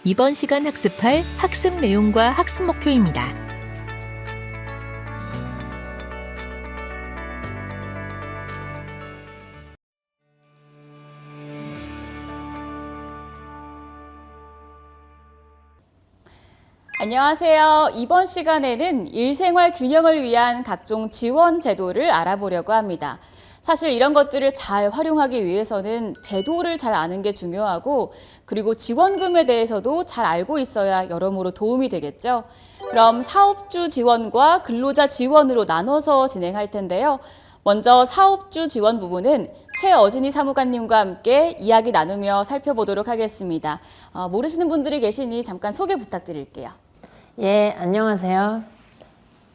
이번 시간 학습할 학습 내용과 학습 목표입니다. 안녕하세요. 이번 시간에는 일생활 균형을 위한 각종 지원 제도를 알아보려고 합니다. 사실 이런 것들을 잘 활용하기 위해서는 제도를 잘 아는 게 중요하고, 그리고 지원금에 대해서도 잘 알고 있어야 여러모로 도움이 되겠죠. 그럼 사업주 지원과 근로자 지원으로 나눠서 진행할 텐데요. 먼저 사업주 지원 부분은 최어진희 사무관님과 함께 이야기 나누며 살펴보도록 하겠습니다. 모르시는 분들이 계시니 잠깐 소개 부탁드릴게요. 예, 안녕하세요.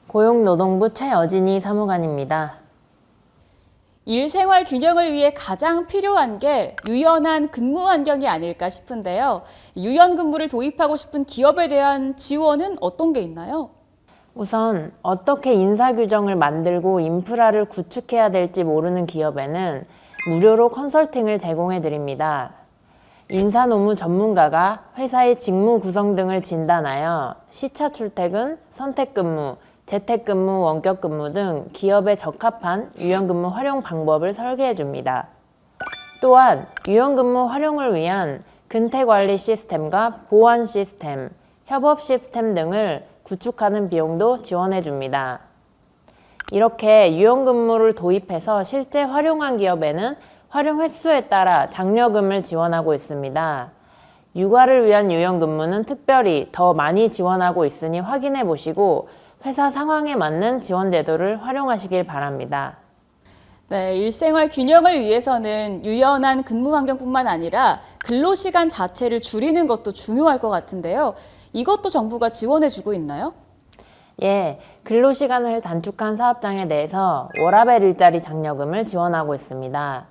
고용노동부 최어진희 사무관입니다. 일생활 균형을 위해 가장 필요한 게 유연한 근무 환경이 아닐까 싶은데요. 유연 근무를 도입하고 싶은 기업에 대한 지원은 어떤 게 있나요? 우선 어떻게 인사 규정을 만들고 인프라를 구축해야 될지 모르는 기업에는 무료로 컨설팅을 제공해 드립니다. 인사노무 전문가가 회사의 직무 구성 등을 진단하여 시차 출퇴근, 선택근무, 재택근무, 원격근무 등 기업에 적합한 유연근무 활용 방법을 설계해 줍니다. 또한 유연근무 활용을 위한 근태관리 시스템과 보안 시스템, 협업 시스템 등을 구축하는 비용도 지원해 줍니다. 이렇게 유연근무를 도입해서 실제 활용한 기업에는 활용 횟수에 따라 장려금을 지원하고 있습니다. 육아를 위한 유연근무는 특별히 더 많이 지원하고 있으니 확인해 보시고 회사 상황에 맞는 지원 제도를 활용하시길 바랍니다. 네, 일생활 균형을 위해서는 유연한 근무 환경뿐만 아니라 근로시간 자체를 줄이는 것도 중요할 것 같은데요. 이것도 정부가 지원해주고 있나요? 예, 근로시간을 단축한 사업장에 대해서 워라밸 일자리 장려금을 지원하고 있습니다.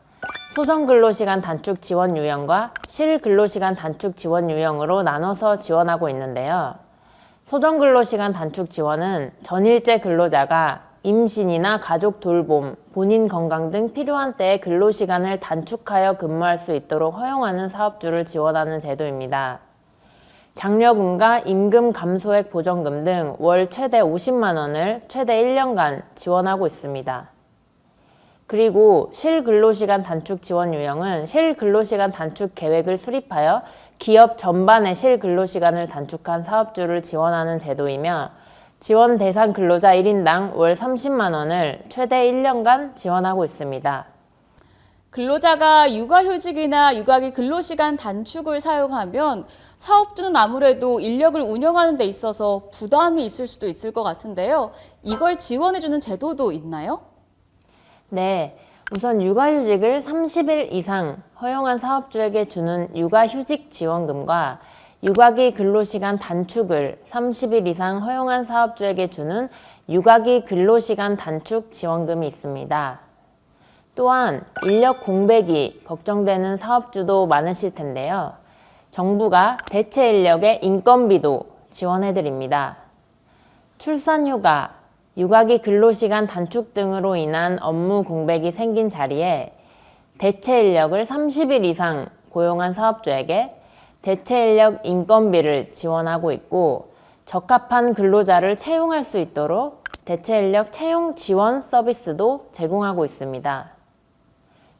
소정근로시간 단축 지원 유형과 실근로시간 단축 지원 유형으로 나눠서 지원하고 있는데요. 소정근로시간 단축 지원은 전일제 근로자가 임신이나 가족 돌봄, 본인 건강 등 필요한 때에 근로시간을 단축하여 근무할 수 있도록 허용하는 사업주를 지원하는 제도입니다. 장려금과 임금 감소액 보전금 등 월 최대 50만 원을 최대 1년간 지원하고 있습니다. 그리고 실근로시간 단축 지원 유형은 실근로시간 단축 계획을 수립하여 기업 전반의 실근로시간을 단축한 사업주를 지원하는 제도이며 지원 대상 근로자 1인당 월 30만 원을 최대 1년간 지원하고 있습니다. 근로자가 육아휴직이나 육아기 근로시간 단축을 사용하면 사업주는 아무래도 인력을 운영하는 데 있어서 부담이 있을 수도 있을 것 같은데요. 이걸 지원해주는 제도도 있나요? 네, 우선 육아휴직을 30일 이상 허용한 사업주에게 주는 육아휴직 지원금과 육아기 근로시간 단축을 30일 이상 허용한 사업주에게 주는 육아기 근로시간 단축 지원금이 있습니다. 또한 인력 공백이 걱정되는 사업주도 많으실 텐데요. 정부가 대체 인력의 인건비도 지원해 드립니다. 출산휴가, 육아기 근로시간 단축 등으로 인한 업무 공백이 생긴 자리에 대체 인력을 30일 이상 고용한 사업주에게 대체 인력 인건비를 지원하고 있고 적합한 근로자를 채용할 수 있도록 대체 인력 채용 지원 서비스도 제공하고 있습니다.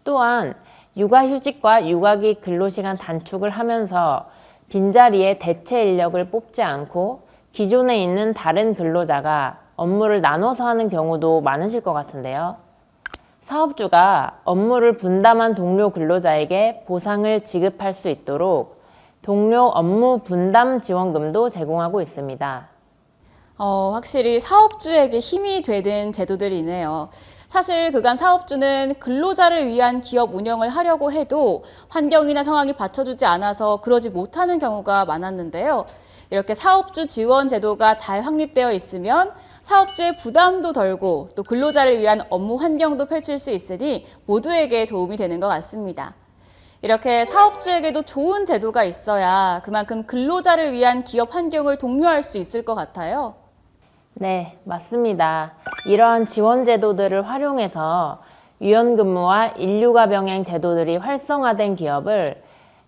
또한 육아휴직과 육아기 근로시간 단축을 하면서 빈자리에 대체 인력을 뽑지 않고 기존에 있는 다른 근로자가 업무를 나눠서 하는 경우도 많으실 것 같은데요. 사업주가 업무를 분담한 동료 근로자에게 보상을 지급할 수 있도록 동료 업무 분담 지원금도 제공하고 있습니다. 확실히 사업주에게 힘이 되는 제도들이네요. 사실 그간 사업주는 근로자를 위한 기업 운영을 하려고 해도 환경이나 상황이 받쳐주지 않아서 그러지 못하는 경우가 많았는데요. 이렇게 사업주 지원 제도가 잘 확립되어 있으면 사업주의 부담도 덜고 또 근로자를 위한 업무 환경도 펼칠 수 있으니 모두에게 도움이 되는 것 같습니다. 이렇게 사업주에게도 좋은 제도가 있어야 그만큼 근로자를 위한 기업 환경을 독려할 수 있을 것 같아요. 네, 맞습니다. 이러한 지원 제도들을 활용해서 유연근무와 인류가 병행 제도들이 활성화된 기업을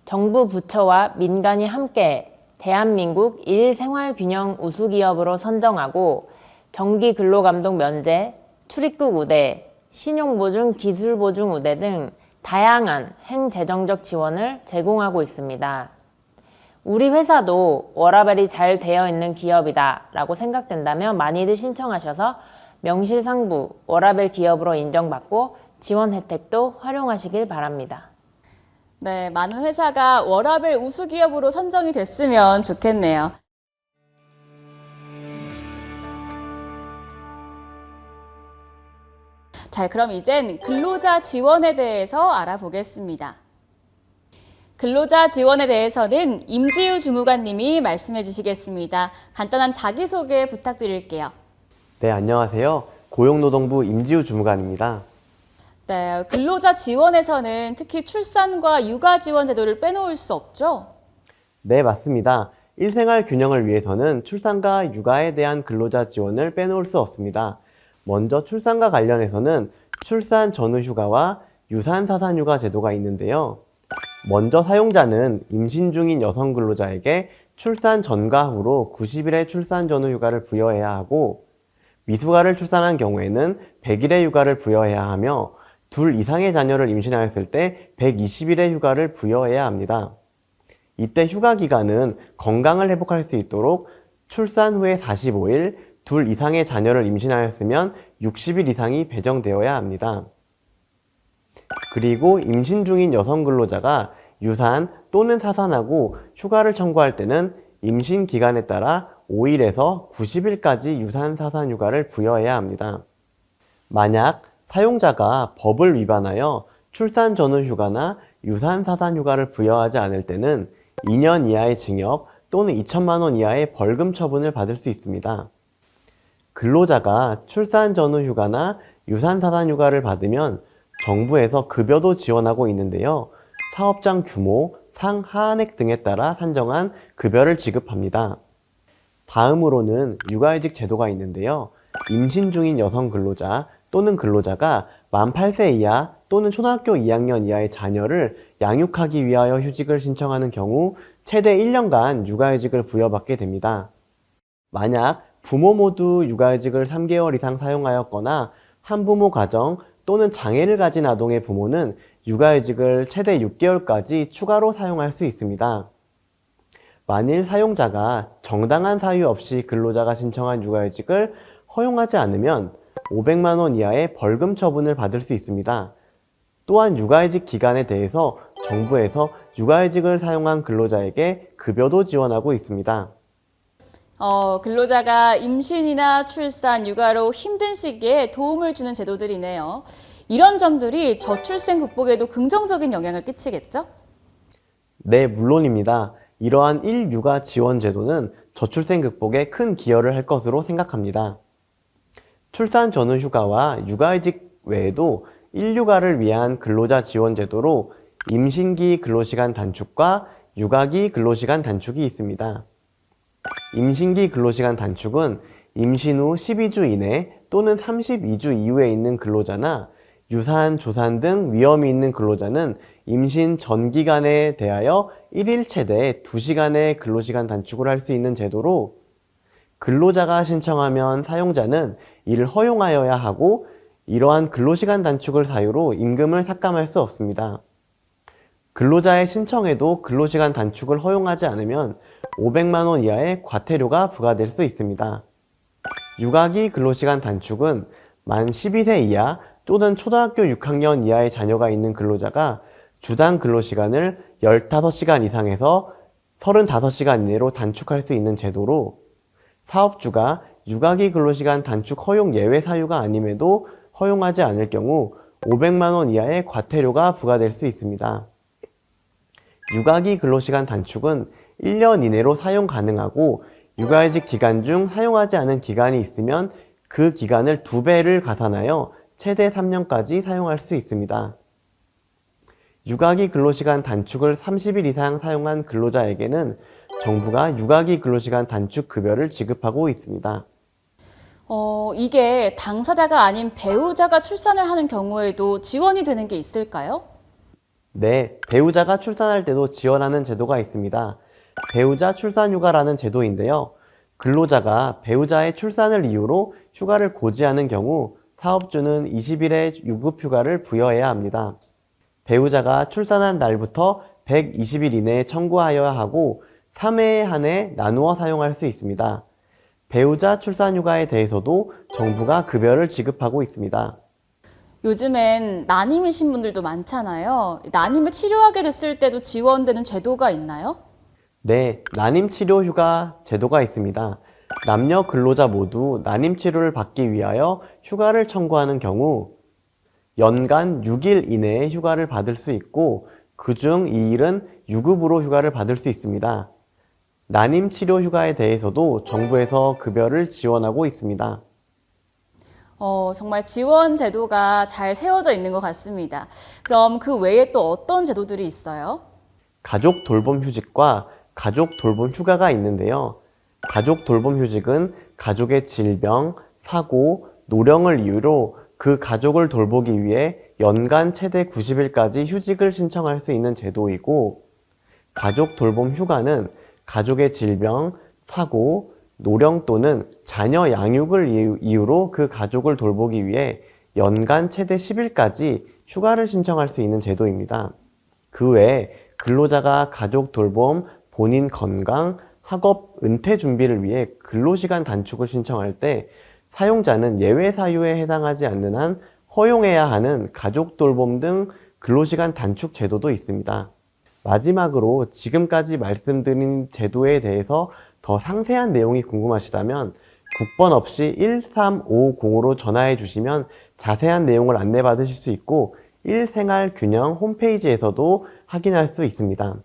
정부 부처와 민간이 함께 대한민국 일생활균형 우수기업으로 선정하고 정기 근로감독 면제, 출입국 우대, 신용보증, 기술보증 우대 등 다양한 행재정적 지원을 제공하고 있습니다. 우리 회사도 워라밸이 잘 되어 있는 기업이다 라고 생각된다면 많이들 신청하셔서 명실상부 워라밸 기업으로 인정받고 지원 혜택도 활용하시길 바랍니다. 네, 많은 회사가 워라밸 우수기업으로 선정이 됐으면 좋겠네요. 자, 그럼 이젠 근로자 지원에 대해서 알아보겠습니다. 근로자 지원에 대해서는 임지우 주무관님이 말씀해 주시겠습니다. 간단한 자기소개 부탁드릴게요. 네, 안녕하세요. 고용노동부 임지우 주무관입니다. 네, 근로자 지원에서는 특히 출산과 육아 지원 제도를 빼놓을 수 없죠? 네, 맞습니다. 일생활 균형을 위해서는 출산과 육아에 대한 근로자 지원을 빼놓을 수 없습니다. 먼저 출산과 관련해서는 출산 전후 휴가와 유산 사산 휴가 제도가 있는데요. 먼저 사용자는 임신 중인 여성 근로자에게 출산 전과 후로 90일의 출산 전후 휴가를 부여해야 하고 미숙아를 출산한 경우에는 100일의 휴가를 부여해야 하며 둘 이상의 자녀를 임신하였을 때 120일의 휴가를 부여해야 합니다. 이때 휴가 기간은 건강을 회복할 수 있도록 출산 후에 45일, 둘 이상의 자녀를 임신하였으면 60일 이상이 배정되어야 합니다. 그리고 임신 중인 여성 근로자가 유산 또는 사산하고 휴가를 청구할 때는 임신 기간에 따라 5일에서 90일까지 유산 사산 휴가를 부여해야 합니다. 만약 사용자가 법을 위반하여 출산 전후 휴가나 유산 사산 휴가를 부여하지 않을 때는 2년 이하의 징역 또는 2천만 원 이하의 벌금 처분을 받을 수 있습니다. 근로자가 출산 전후 휴가나 유산 사산 휴가를 받으면 정부에서 급여도 지원하고 있는데요. 사업장 규모, 상하한액 등에 따라 산정한 급여를 지급합니다. 다음으로는 육아휴직 제도가 있는데요. 임신 중인 여성 근로자 또는 근로자가 만 8세 이하 또는 초등학교 2학년 이하의 자녀를 양육하기 위하여 휴직을 신청하는 경우 최대 1년간 육아휴직을 부여받게 됩니다. 만약 부모 모두 육아휴직을 3개월 이상 사용하였거나 한부모 가정 또는 장애를 가진 아동의 부모는 육아휴직을 최대 6개월까지 추가로 사용할 수 있습니다. 만일 사용자가 정당한 사유 없이 근로자가 신청한 육아휴직을 허용하지 않으면 500만 원 이하의 벌금 처분을 받을 수 있습니다. 또한 육아휴직 기간에 대해서 정부에서 육아휴직을 사용한 근로자에게 급여도 지원하고 있습니다. 근로자가 임신이나 출산, 육아로 힘든 시기에 도움을 주는 제도들이네요. 이런 점들이 저출생 극복에도 긍정적인 영향을 끼치겠죠? 네, 물론입니다. 이러한 1육아 지원 제도는 저출생 극복에 큰 기여를 할 것으로 생각합니다. 출산 전후 휴가와 육아휴직 외에도 1육아를 위한 근로자 지원 제도로 임신기 근로시간 단축과 육아기 근로시간 단축이 있습니다. 임신기 근로시간 단축은 임신 후 12주 이내 또는 32주 이후에 있는 근로자나 유산, 조산 등 위험이 있는 근로자는 임신 전 기간에 대하여 1일 최대 2시간의 근로시간 단축을 할 수 있는 제도로 근로자가 신청하면 사용자는 이를 허용하여야 하고 이러한 근로시간 단축을 사유로 임금을 삭감할 수 없습니다. 근로자의 신청에도 근로시간 단축을 허용하지 않으면 500만 원 이하의 과태료가 부과될 수 있습니다. 육아기 근로시간 단축은 만 12세 이하 또는 초등학교 6학년 이하의 자녀가 있는 근로자가 주당 근로시간을 15시간 이상에서 35시간 이내로 단축할 수 있는 제도로 사업주가 육아기 근로시간 단축 허용 예외 사유가 아님에도 허용하지 않을 경우 500만 원 이하의 과태료가 부과될 수 있습니다. 육아기 근로시간 단축은 1년 이내로 사용 가능하고 육아휴직 기간 중 사용하지 않은 기간이 있으면 그 기간을 2배를 가산하여 최대 3년까지 사용할 수 있습니다. 육아기 근로시간 단축을 30일 이상 사용한 근로자에게는 정부가 육아기 근로시간 단축 급여를 지급하고 있습니다. 이게 당사자가 아닌 배우자가 출산을 하는 경우에도 지원이 되는 게 있을까요? 네, 배우자가 출산할 때도 지원하는 제도가 있습니다. 배우자 출산휴가라는 제도인데요. 근로자가 배우자의 출산을 이유로 휴가를 고지하는 경우 사업주는 20일의 유급휴가를 부여해야 합니다. 배우자가 출산한 날부터 120일 이내에 청구하여야 하고 3회에 한해 나누어 사용할 수 있습니다. 배우자 출산휴가에 대해서도 정부가 급여를 지급하고 있습니다. 요즘엔 난임이신 분들도 많잖아요. 난임을 치료하게 됐을 때도 지원되는 제도가 있나요? 네, 난임치료휴가 제도가 있습니다. 남녀 근로자 모두 난임치료를 받기 위하여 휴가를 청구하는 경우 연간 6일 이내에 휴가를 받을 수 있고 그중 2일은 유급으로 휴가를 받을 수 있습니다. 난임치료휴가에 대해서도 정부에서 급여를 지원하고 있습니다. 정말 지원 제도가 잘 세워져 있는 것 같습니다. 그럼 그 외에 또 어떤 제도들이 있어요? 가족 돌봄 휴직과 가족 돌봄 휴가가 있는데요. 가족 돌봄 휴직은 가족의 질병, 사고, 노령을 이유로 그 가족을 돌보기 위해 연간 최대 90일까지 휴직을 신청할 수 있는 제도이고, 가족 돌봄 휴가는 가족의 질병, 사고, 노령 또는 자녀 양육을 이유로 그 가족을 돌보기 위해 연간 최대 10일까지 휴가를 신청할 수 있는 제도입니다. 그 외에 근로자가 가족 돌봄, 본인 건강, 학업, 은퇴 준비를 위해 근로시간 단축을 신청할 때 사용자는 예외 사유에 해당하지 않는 한 허용해야 하는 가족 돌봄 등 근로시간 단축 제도도 있습니다. 마지막으로 지금까지 말씀드린 제도에 대해서 더 상세한 내용이 궁금하시다면 국번 없이 1350으로 전화해 주시면 자세한 내용을 안내받으실 수 있고 일생활균형 홈페이지에서도 확인할 수 있습니다.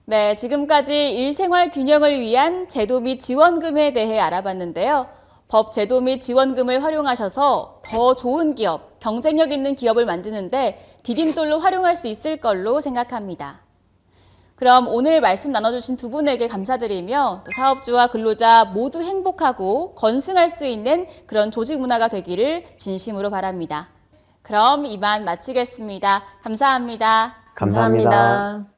네, 지금까지 일생활 균형을 위한 제도 및 지원금에 대해 알아봤는데요. 법 제도 및 지원금을 활용하셔서 더 좋은 기업, 경쟁력 있는 기업을 만드는데 디딤돌로 활용할 수 있을 걸로 생각합니다. 그럼 오늘 말씀 나눠주신 두 분에게 감사드리며 또 사업주와 근로자 모두 행복하고 건승할 수 있는 그런 조직 문화가 되기를 진심으로 바랍니다. 그럼 이만 마치겠습니다. 감사합니다. 감사합니다.